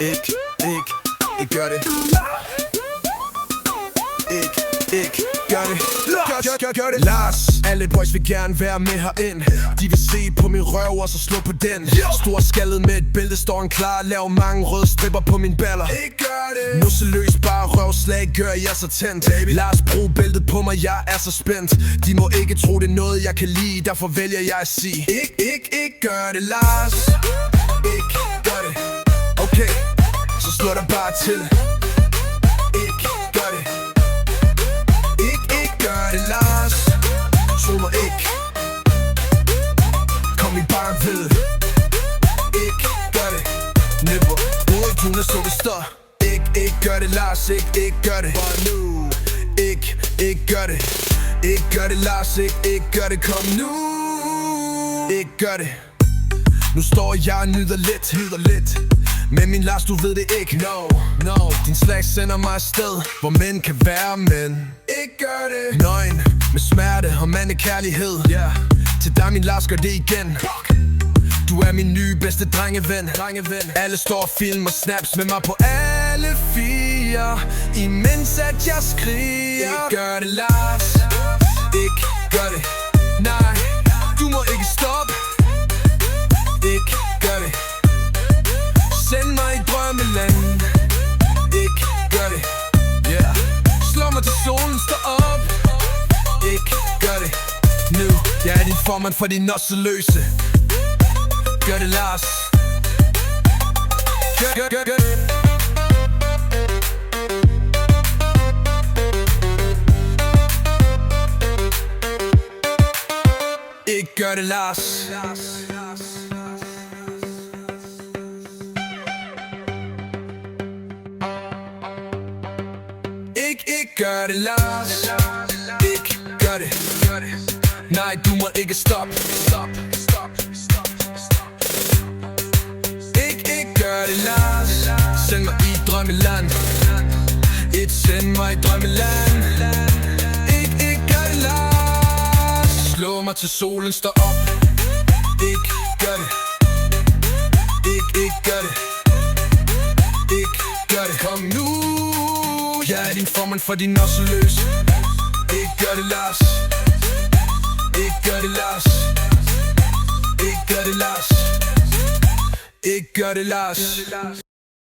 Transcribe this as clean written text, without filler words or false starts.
Ikke gør det. Ikke gør det. Gør det. Lars, alle boys vil gerne være med herind. De vil se på min røv og så slå på den. Storskaldet med et bælte står en klar. Lav mange røde stripper på mine baller. Ikke gør det. Nusseløs bare røvslag gør jeg så tændt. Lars, brug bæltet på mig, jeg er så spændt. De må ikke tro det er noget jeg kan lide. Derfor vælger jeg at sige Ikke gør det, Lars. Ikke gør det. Okay, så slå dig bare til. Ikke gør det. Ikke gør det, Lars. Tro mig ikke. Kom i bare ved. Ikke gør det. Never. Hun er superstar. Ikke gør det, Lars. Ikke gør det. Bare nu. Ikke gør det. Ikke gør det, Lars. Ikke gør det. Kom nu. Ikke gør det. Nu står jeg og nyder lidt. Men min Lars, du ved det ikke. No. Din slag sender mig afsted, hvor mænd kan være mænd. Ikke gør det. Nøgen med smerte og mandekærlighed. Til dig, min Lars, gør det igen. Du er min nye bedste drengeven. Alle står og filmer snaps med mig på alle fire, imens at jeg skriger. Ikke gør det, Lars. Ikke gør det. Nej, du må ikke stoppe. Ikke gør det. Send mig i drømmeland. Ikke gør det. Slå mig til solen står op. Ikke gør det. Nu, jeg er din formand for de nosseløse. Gør det, Lars. Gør det. Ikke gør det, Lars. Ikke gør det, Lars. Ikke gør det. Nej, du må ikke stoppe. Ikke gør det, Lars. Send mig i drømmeland. Send mig i drømmeland. Ikke gør det, Lars. Slå mig til solen står op. Ikke gør det. Ikke gør det. Ikke gør det. Kom nu. Jeg er din formand for de nosseløse. Ikke gør det, Lars. Ikke gør det, Lars. Ikke gør det, Lars. Ikke gør det, Lars.